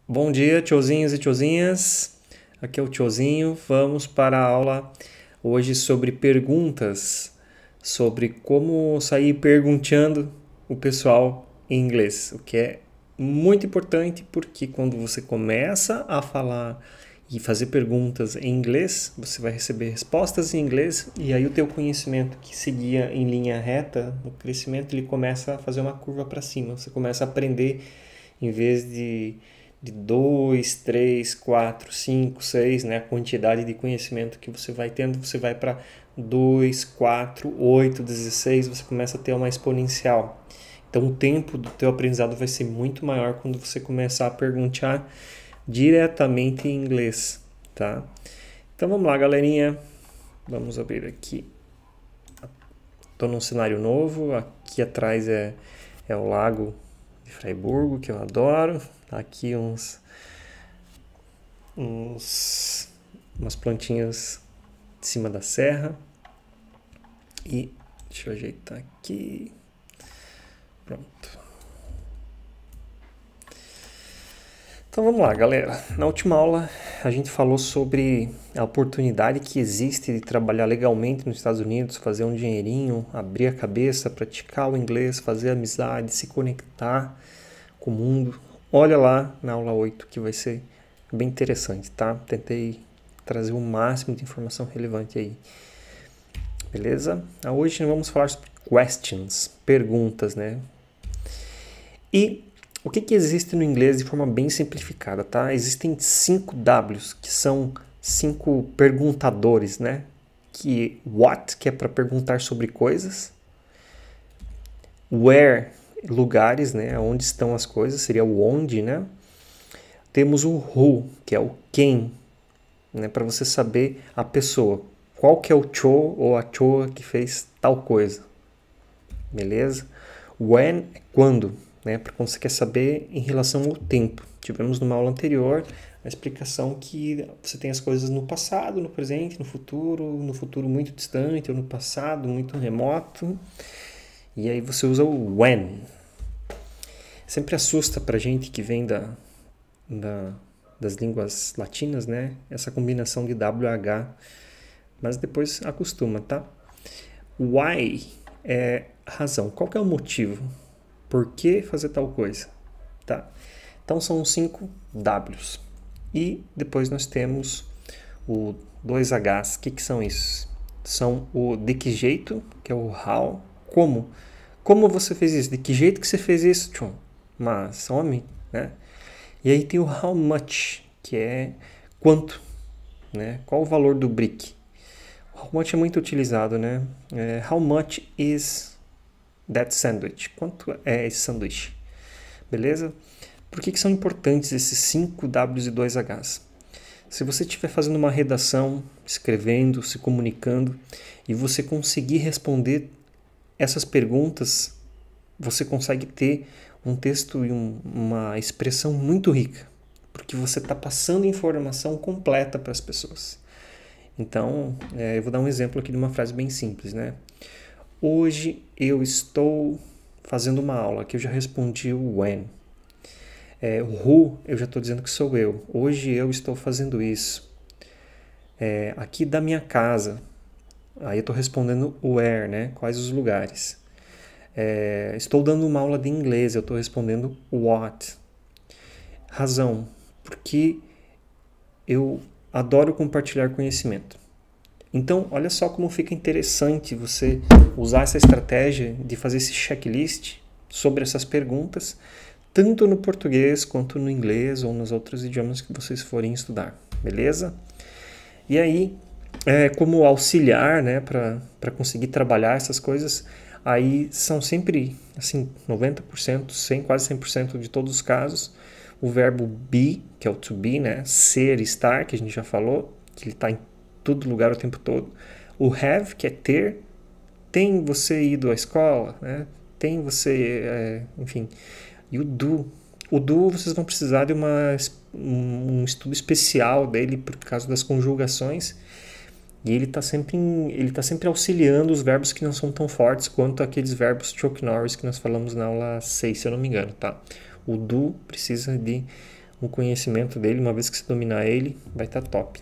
Bom dia, tiozinhos e tiozinhas. Aqui é o tiozinho. Vamos para a aula hoje sobre perguntas, sobre como sair perguntando o pessoal em inglês, o que é muito importante porque quando você começa a falar e fazer perguntas em inglês, você vai receber respostas em inglês e aí o teu conhecimento que seguia em linha reta, no crescimento, ele começa a fazer uma curva para cima. Você começa a aprender em vez de 2, 3, 4, 5, 6, né? A quantidade de conhecimento que você vai tendo, você vai para 2, 4, 8, 16, você começa a ter uma exponencial. Então o tempo do teu aprendizado vai ser muito maior quando você começar a perguntar diretamente em inglês, tá? Então vamos lá, galerinha. Vamos abrir aqui. Estou num cenário novo. Aqui atrás é o lago de Fraiburgo, que eu adoro. Aqui umas plantinhas de cima da serra. E deixa eu ajeitar aqui. Pronto. Então vamos lá, galera. Na última aula a gente falou sobre a oportunidade que existe de trabalhar legalmente nos Estados Unidos, fazer um dinheirinho, abrir a cabeça, praticar o inglês, fazer amizade, se conectar com o mundo. Olha lá na aula 8 que vai ser bem interessante, tá? Tentei trazer o máximo de informação relevante aí. Beleza? Hoje nós vamos falar sobre questions, perguntas, né? E o que existe no inglês de forma bem simplificada, tá? Existem 5 Ws, que são 5 perguntadores, né? What, que é para perguntar sobre coisas. Where, lugares, né? Onde estão as coisas, seria o onde, né? Temos o who, que é o quem, né? Para você saber a pessoa. Qual que é o cho ou a choa que fez tal coisa. Beleza? When é quando, né? Para quando você quer saber em relação ao tempo. Tivemos numa aula anterior a explicação que você tem as coisas no passado, no presente, no futuro muito distante, ou no passado muito remoto. E aí você usa o when. Sempre assusta pra gente que vem das línguas latinas, né? Essa combinação de WH. Mas depois acostuma, tá? Why é razão. Qual que é o motivo? Por que fazer tal coisa? Tá? Então são 5 Ws. E depois nós temos o 2 Hs. O que são isso? São o de que jeito, que é o how. Como? Como você fez isso? De que jeito que você fez isso, Tchon? Mas, homem, né? E aí tem o how much, que é quanto, né? Qual o valor do brick? How much é muito utilizado, né? How much is that sandwich? Quanto é esse sanduíche? Beleza? Por que são importantes esses 5 Ws e 2 Hs? Se você estiver fazendo uma redação, escrevendo, se comunicando, e você conseguir responder essas perguntas, você consegue ter um texto e uma expressão muito rica, porque você está passando informação completa para as pessoas. Então, eu vou dar um exemplo aqui de uma frase bem simples, né? Hoje eu estou fazendo uma aula, que eu já respondi o when. O who, eu já estou dizendo que sou eu. Hoje eu estou fazendo isso. Aqui da minha casa, aí eu estou respondendo o where, né? Quais os lugares. Estou dando uma aula de inglês, eu estou respondendo what. Razão, porque eu adoro compartilhar conhecimento. Então, olha só como fica interessante você usar essa estratégia de fazer esse checklist sobre essas perguntas, tanto no português quanto no inglês ou nos outros idiomas que vocês forem estudar, beleza? E aí, como auxiliar, né, para conseguir trabalhar essas coisas, aí são sempre, assim, 90%, quase 100% de todos os casos, o verbo be, que é o to be, né, ser, estar, que a gente já falou, que ele está em todo lugar o tempo todo. O have, que é ter, tem você ido à escola, né, tem você, enfim. E o do. O do vocês vão precisar de um estudo especial dele por causa das conjugações. E ele está sempre auxiliando os verbos que não são tão fortes quanto aqueles verbos Chuck Norris que nós falamos na aula 6, se eu não me engano, tá? O do precisa de o conhecimento dele, uma vez que você dominar ele, vai estar top.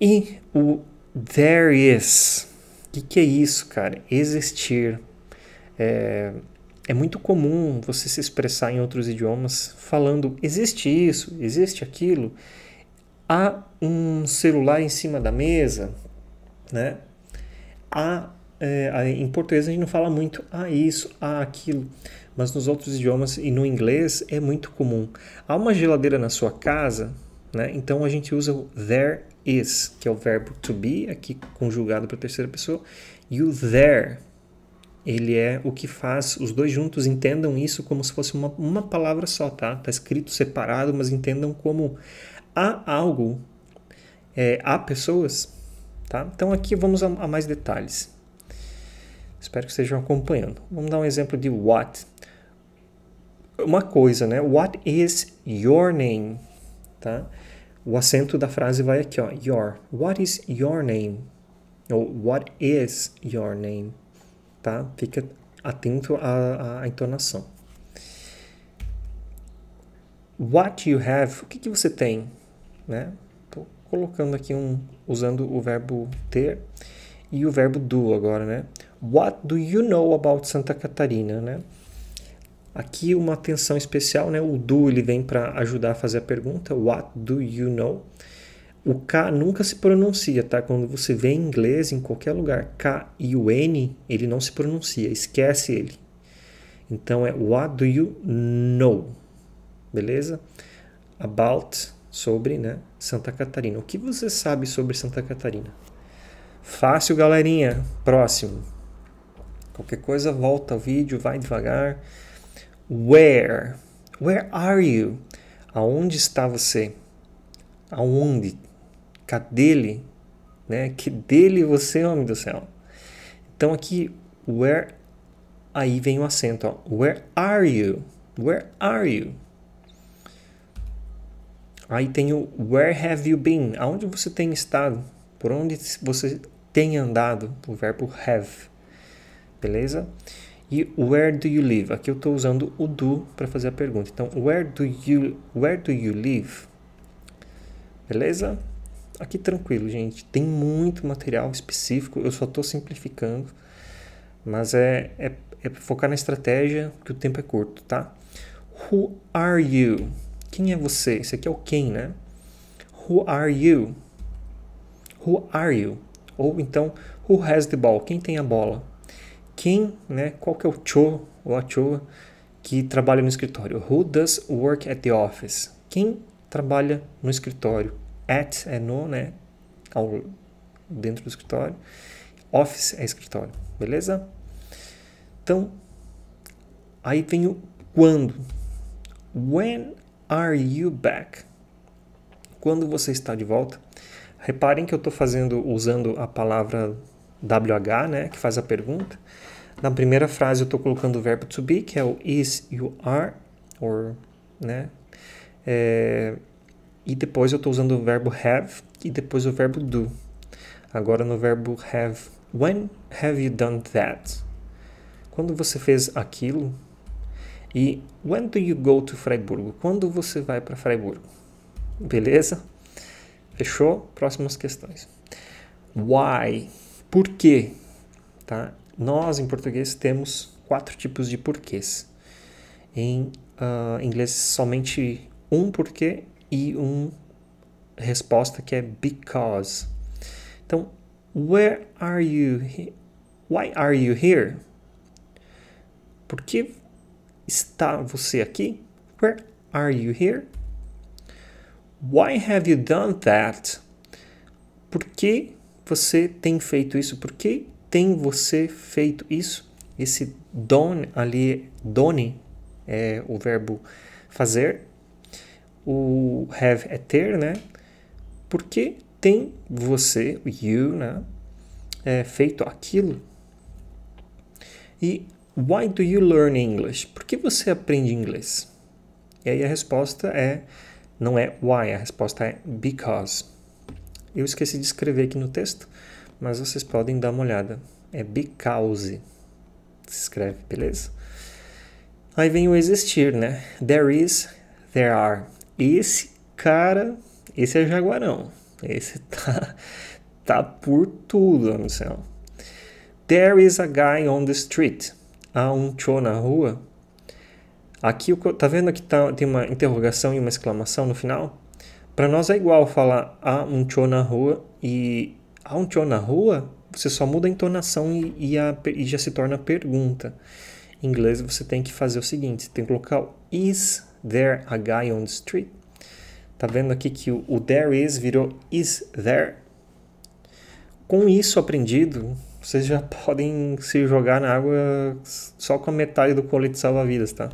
E o there is. O que é isso, cara? Existir. É muito comum você se expressar em outros idiomas falando existe isso, existe aquilo. Há um celular em cima da mesa, né? Em português a gente não fala muito isso, aquilo, mas nos outros idiomas e no inglês é muito comum. Há uma geladeira na sua casa, né? Então a gente usa o there is, que é o verbo to be, aqui conjugado para a terceira pessoa, e o there, ele é o que faz os dois juntos, entendam isso como se fosse uma palavra só, tá? Tá escrito separado, mas entendam como há algo, há pessoas, tá? Então aqui vamos a mais detalhes. Espero que estejam acompanhando. Vamos dar um exemplo de what. Uma coisa, né? What is your name? Tá? O acento da frase vai aqui, ó. Your. What is your name? Ou what is your name? Tá? Fica atento à entonação. What you have. O que você tem? Né? Tô colocando aqui usando o verbo ter e o verbo do agora, né? What do you know about Santa Catarina, né? Aqui uma atenção especial, né? O do ele vem para ajudar a fazer a pergunta. What do you know? O K nunca se pronuncia, tá? Quando você vê em inglês, em qualquer lugar, K e o N, ele não se pronuncia, esquece ele. Então é what do you know? Beleza? About, sobre, né? Santa Catarina. O que você sabe sobre Santa Catarina? Fácil, galerinha. Próximo. Qualquer coisa, volta ao vídeo, vai devagar. Where? Where are you? Aonde está você? Aonde? Cadê ele? Né? Que dele você, homem do céu? Então aqui, where, aí vem o acento, ó. Where are you? Where are you? Aí tem o where have you been? Aonde você tem estado? Por onde você tem andado? O verbo have. Beleza? E where do you live? Aqui eu estou usando o do para fazer a pergunta. Então, where do you live? Beleza? Aqui tranquilo, gente. Tem muito material específico. Eu só estou simplificando. Mas é focar na estratégia, que o tempo é curto, tá? Who are you? Quem é você? Esse aqui é o quem, né? Who are you? Who are you? Ou então, who has the ball? Quem tem a bola? Quem, né? Qual que é o cho ou a choa que trabalha no escritório? Who does work at the office? Quem trabalha no escritório? At é no, né? Dentro do escritório. Office é escritório, beleza? Então, aí vem o quando. When are you back? Quando você está de volta? Reparem que eu estou usando a palavra WH, né, que faz a pergunta. Na primeira frase eu estou colocando o verbo to be, que é o is, you are, or, né? E depois eu estou usando o verbo have e depois o verbo do. Agora no verbo have, when have you done that? Quando você fez aquilo? E when do you go to Freiburgo? Quando você vai para Freiburgo? Beleza? Fechou? Próximas questões. Why? Por quê? Tá? Nós, em português, temos 4 tipos de porquês. Em inglês, somente um porquê e uma resposta que é because. Então, why are you here? Por que está você aqui? Where are you here? Why have you done that? Por que você tem feito isso? Por que tem você feito isso? Esse done ali, done é o verbo fazer. O have é ter, né? Por que tem você, you, né? Feito aquilo? E why do you learn English? Por que você aprende inglês? E aí a resposta não é why, a resposta é because. Eu esqueci de escrever aqui no texto, mas vocês podem dar uma olhada. É because. Se escreve, beleza? Aí vem o existir, né? There is there are. Esse cara, esse é jaguarão. Esse tá por tudo no céu. There is a guy on the street. Há um cho na rua. Aqui, tá vendo que tem uma interrogação e uma exclamação no final? Para nós é igual falar há um cho na rua e há um cho na rua, você só muda a entonação e já se torna pergunta. Em inglês você tem que fazer o seguinte, você tem que colocar o is there a guy on the street? Tá vendo aqui que o there is virou is there? Com isso aprendido, vocês já podem se jogar na água só com a metade do colete salva-vidas, tá?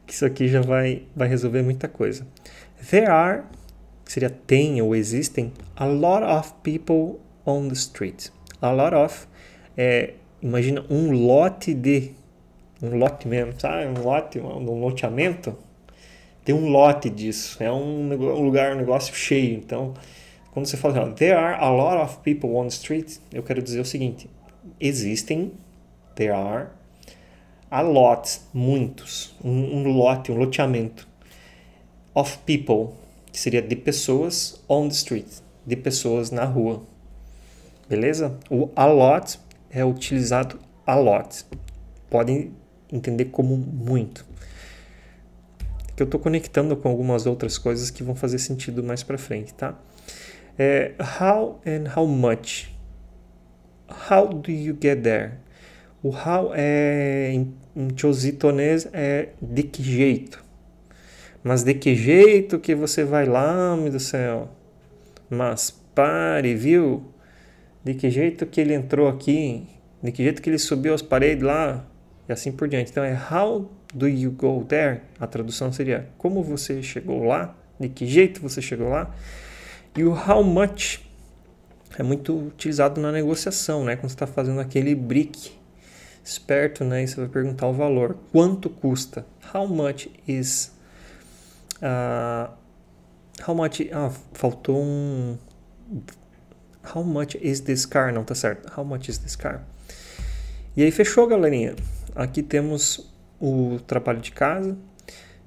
Que isso aqui já vai resolver muita coisa. There are, que seria tem ou existem, a lot of people on the street. A lot of, imagina um lote mesmo, sabe? Um loteamento. Tem um lote disso, é um lugar, um negócio cheio. Então, quando você fala, there are a lot of people on the street, eu quero dizer o seguinte, existem, there are, a lot, muitos, um lote, um loteamento, of people, que seria de pessoas, on the street, de pessoas na rua, beleza? O a lot é utilizado a lot, podem entender como muito, que eu estou conectando com algumas outras coisas que vão fazer sentido mais para frente, tá? How and how much? How do you get there? O how em chositonês é de que jeito. Mas de que jeito que você vai lá, meu Deus do céu? Mas pare, viu? De que jeito que ele entrou aqui? De que jeito que ele subiu as paredes lá? E assim por diante. Então how do you go there? A tradução seria como você chegou lá? De que jeito você chegou lá? E o how much é muito utilizado na negociação, né? Quando você está fazendo aquele brick esperto, né? E você vai perguntar o valor. Quanto custa? How much is... how much... faltou um... How much is this car? Não, tá certo. How much is this car? E aí fechou, galerinha. Aqui temos o trabalho de casa.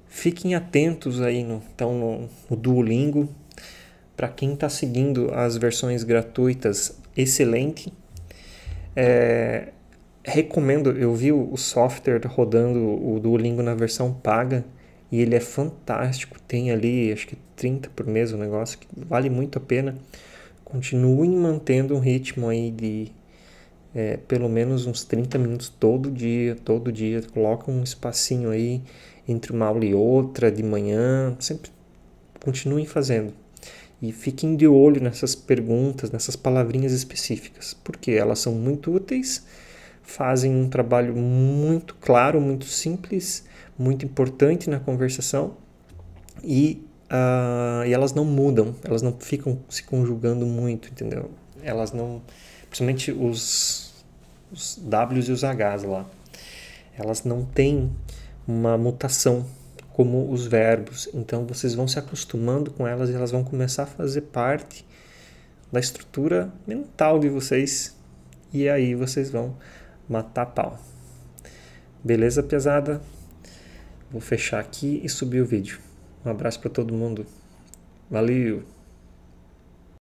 Fiquem atentos aí no Duolingo. Para quem está seguindo as versões gratuitas, excelente. Recomendo, eu vi o software rodando o Duolingo na versão paga e ele é fantástico. Tem ali, acho que 30 por mês o negócio, que vale muito a pena. Continuem mantendo um ritmo aí de pelo menos uns 30 minutos todo dia. Coloca um espacinho aí entre uma aula e outra, de manhã. Sempre continuem fazendo. E fiquem de olho nessas perguntas, nessas palavrinhas específicas, porque elas são muito úteis, fazem um trabalho muito claro, muito simples, muito importante na conversação e elas não mudam, elas não ficam se conjugando muito, entendeu? Elas não, principalmente os Ws e os Hs lá, elas não têm uma mutação como os verbos, então vocês vão se acostumando com elas e elas vão começar a fazer parte da estrutura mental de vocês e aí vocês vão matar pau. Beleza, pesada? Vou fechar aqui e subir o vídeo. Um abraço para todo mundo. Valeu!